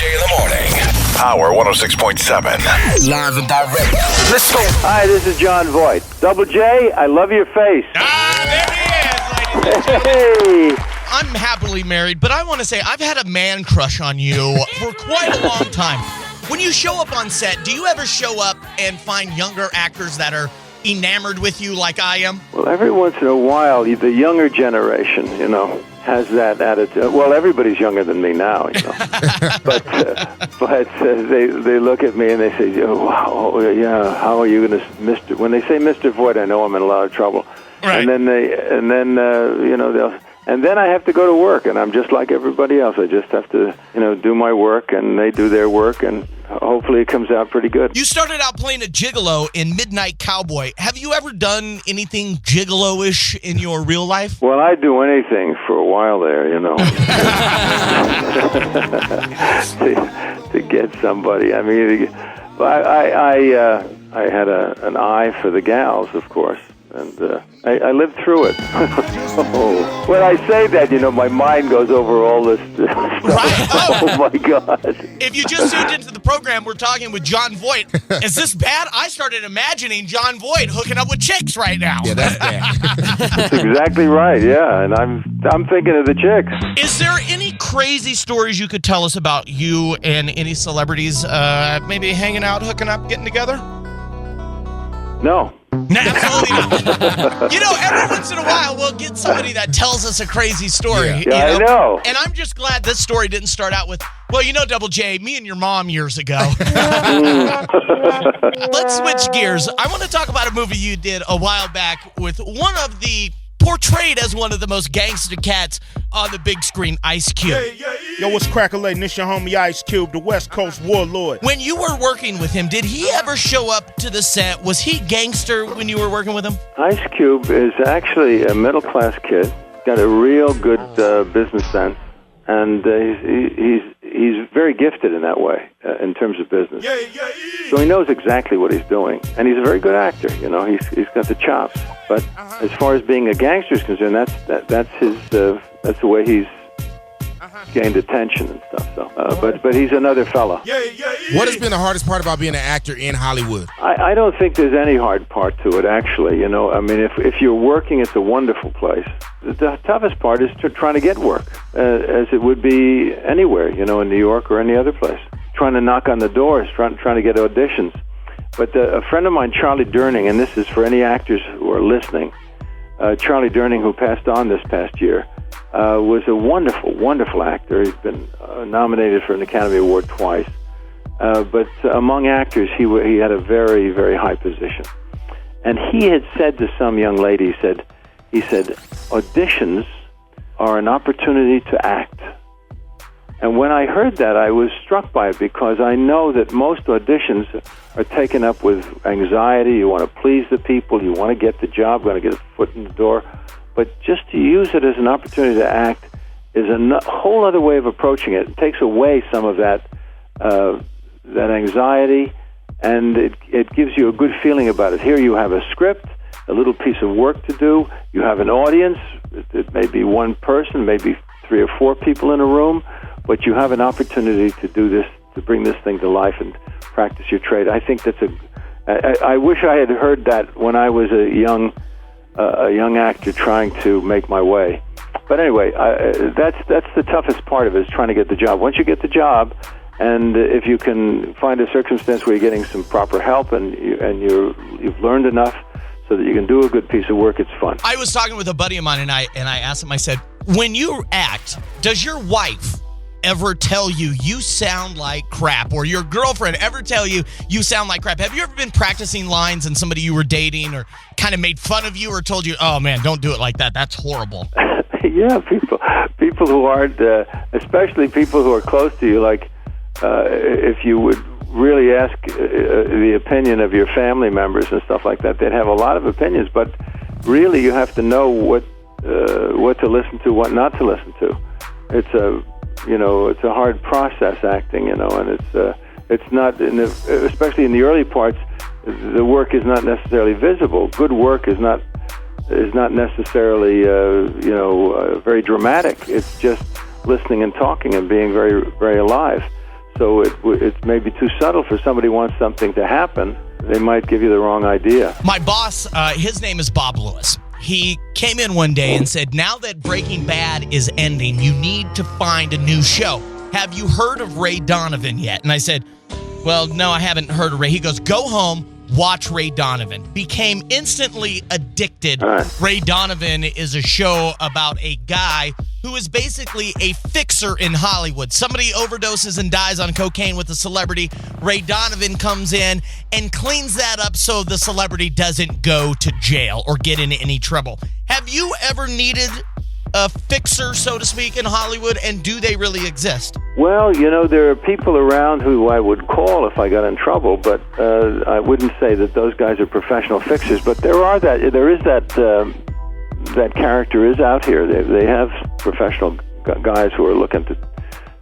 J in the morning. Power 106.7. Live and direct. Let's go. Hi, this is Jon Voight. Double J, I love your face. There he is, ladies and gentlemen. Hey. I'm happily married, but I want to say I've had a man crush on you for quite a long time. When you show up on set, do you ever show up and find younger actors that are enamored with you like I am? Well, every once in a while, the younger generation, has that attitude. Well, everybody's younger than me now, but they look at me and they say, "Oh, wow, yeah, how are you going to, Mr." When they say Mr. Voight, I know I'm in a lot of trouble. Right. And then they'll. And then I have to go to work, and I'm just like everybody else. I just have to, do my work, and they do their work, and hopefully it comes out pretty good. You started out playing a gigolo in Midnight Cowboy. Have you ever done anything gigolo-ish in your real life? Well, I'd do anything for a while there, to get somebody. I mean, I had an eye for the gals, of course. And I lived through it. When I say that, my mind goes over all this stuff. Right? Oh, my God. If you just tuned into the program, we're talking with Jon Voight. Is this bad? I started imagining Jon Voight hooking up with chicks right now. Yeah, that's bad. That's exactly right, yeah. And I'm thinking of the chicks. Is there any crazy stories you could tell us about you and any celebrities maybe hanging out, hooking up, getting together? No. No, absolutely not. Every once in a while, we'll get somebody that tells us a crazy story. Yeah, I know. And I'm just glad this story didn't start out with, well, Double J, me and your mom years ago. Let's switch gears. I want to talk about a movie you did a while back with portrayed as one of the most gangster cats on the big screen, Ice Cube. Yo, what's crackalating? This your homie Ice Cube, the West Coast warlord. When you were working with him, did he ever show up to the set? Was he gangster when you were working with him? Ice Cube is actually a middle-class kid. Got a real good business sense, and he's very gifted in that way, in terms of business. So he knows exactly what he's doing, and he's a very good actor. He's got the chops. But as far as being a gangster is concerned, that's the way he's gained attention and stuff. So, but he's another fella. What has been the hardest part about being an actor in Hollywood? I don't think there's any hard part to it, actually. I mean, if you're working, it's a wonderful place. The toughest part is trying to get work, as it would be anywhere, in New York or any other place. Trying to knock on the doors, trying to get auditions. But a friend of mine, Charlie Durning, and this is for any actors who are listening, Charlie Durning, who passed on this past year, was a wonderful, wonderful actor. He's been nominated for an Academy Award twice. But among actors, he had a very, very high position. And he had said to some young lady, he said, auditions are an opportunity to act. And when I heard that, I was struck by it, because I know that most auditions are taken up with anxiety. You want to please the people. You want to get the job, want to get a foot in the door. But just to use it as an opportunity to act is a whole other way of approaching it. It takes away some of that anxiety, and it gives you a good feeling about it. Here you have a script, a little piece of work to do. You have an audience. It may be one person, maybe 3 or 4 people in a room, but you have an opportunity to do this, to bring this thing to life and practice your trade. I think that's I wish I had heard that when I was a young actor trying to make my way. But anyway, that's the toughest part of it, is trying to get the job. Once you get the job, and if you can find a circumstance where you're getting some proper help and you've learned enough so that you can do a good piece of work, it's fun. I was talking with a buddy of mine, and I asked him, I said, when you act, does your wife ever tell you sound like crap, or your girlfriend ever tell you sound like crap? Have you ever been practicing lines and somebody you were dating or kind of made fun of you or told you, oh man, don't do it like that, that's horrible? Yeah, people who aren't, especially people who are close to you, like if you would really ask the opinion of your family members and stuff like that, they'd have a lot of opinions, but really you have to know what to listen to, what not to listen to. It's a hard process, acting, and it's not, especially in the early parts, the work is not necessarily visible. Good work is not necessarily very dramatic. It's just listening and talking and being very, very alive. So it's maybe too subtle for somebody who wants something to happen. They might give you the wrong idea. My boss, his name is Bob Lewis. He came in one day and said, now that Breaking Bad is ending, you need to find a new show. Have you heard of Ray Donovan yet? And I said, well, no, I haven't heard of Ray. He goes, go home, watch Ray Donovan. Became instantly addicted. Ray Donovan is a show about a guy who is basically a fixer in Hollywood. Somebody overdoses and dies on cocaine with a celebrity. Ray Donovan comes in and cleans that up so the celebrity doesn't go to jail or get into any trouble. Have you ever needed a fixer, so to speak, in Hollywood, and do they really exist? Well, there are people around who I would call if I got in trouble, but I wouldn't say that those guys are professional fixers. But there is that character is out here. They have professional guys who are looking to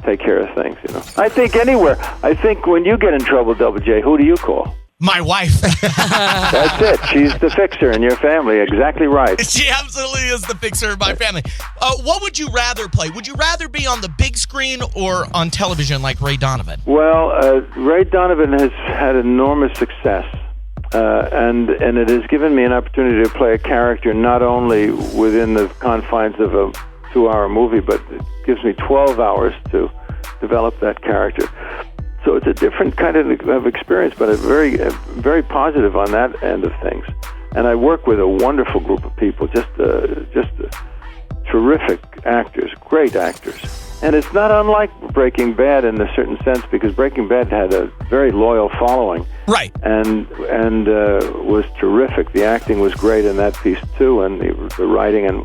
take care of things. I think anywhere. I think when you get in trouble, Double J, who do you call? My wife. That's it. She's the fixer in your family. Exactly right. She absolutely is the fixer of my family. What would you rather play? Would you rather be on the big screen or on television like Ray Donovan? Well, Ray Donovan has had enormous success. And it has given me an opportunity to play a character not only within the confines of a 2-hour movie, but it gives me 12 hours to develop that character. So it's a different kind of experience, but very positive on that end of things. And I work with a wonderful group of people, just terrific actors, great actors. And it's not unlike Breaking Bad in a certain sense, because Breaking Bad had a very loyal following, right? And was terrific. The acting was great in that piece too, and the writing, and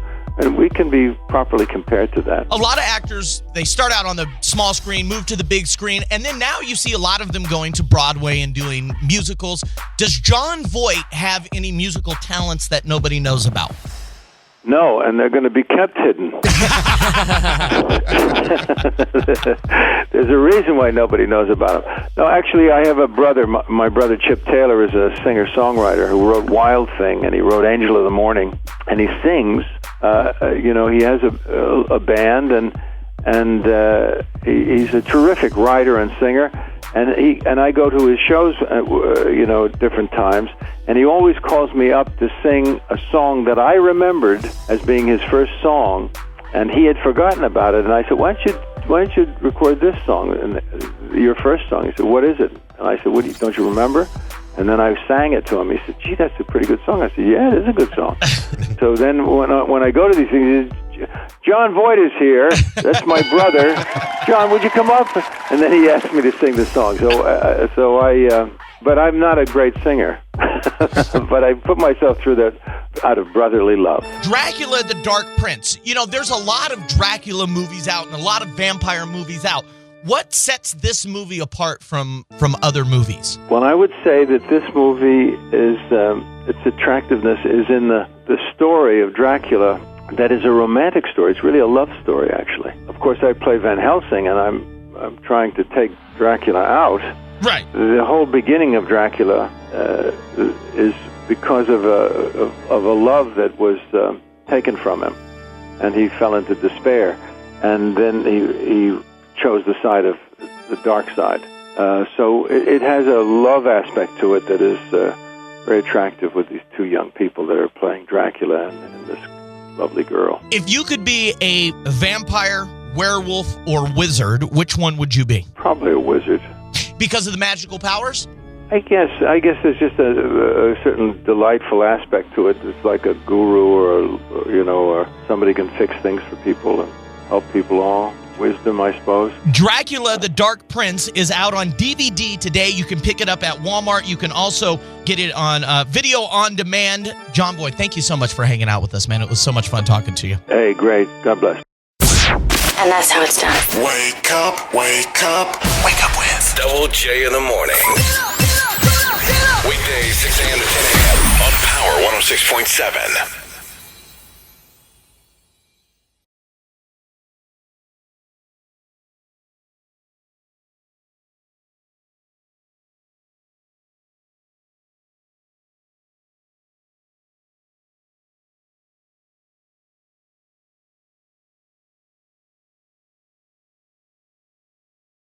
we can be properly compared to that. A lot of actors, they start out on the small screen, move to the big screen, and then now you see a lot of them going to Broadway and doing musicals. Does Jon Voight have any musical talents that nobody knows about? No, and they're going to be kept hidden. There's a reason why nobody knows about him. No, actually, I have a brother. My brother Chip Taylor is a singer-songwriter who wrote Wild Thing, and he wrote Angel of the Morning, and he sings. He has a band, and he's a terrific writer and singer. And I go to his shows, at different times, and he always calls me up to sing a song that I remembered as being his first song, and he had forgotten about it. And I said, why don't you record this song, your first song? He said, what is it? And I said, don't you remember? And then I sang it to him. He said, gee, that's a pretty good song. I said, yeah, it is a good song. So then when I go to these things, Jon Voight is here. That's my brother. John, would you come up? And then he asked me to sing the song. But I'm not a great singer. But I put myself through that out of brotherly love. Dracula, the Dark Prince. There's a lot of Dracula movies out and a lot of vampire movies out. What sets this movie apart from other movies? Well, I would say that this movie is its attractiveness is in the story of Dracula. That is a romantic story. It's really a love story, actually. Of course, I play Van Helsing, and I'm trying to take Dracula out. Right. The whole beginning of Dracula is because of a love that was taken from him, and he fell into despair, and then he chose the side of the dark side. So it has a love aspect to it that is very attractive with these two young people that are playing Dracula and this lovely girl. If you could be a vampire, werewolf, or wizard, which one would you be? Probably a wizard. Because of the magical powers? I guess there's just a certain delightful aspect to it. It's like a guru or somebody can fix things for people and help people all. Wisdom, I suppose. Dracula, the Dark Prince is out on DVD today. You can pick it up at Walmart. You can also get it on video on demand. Jon Voight, thank you so much for hanging out with us, man. It was so much fun talking to you. Hey, great. God bless. And that's how it's done. Wake up, wake up. Wake up with Double J in the morning. Weekdays 6 a.m. to 10 a.m. on Power 106.7.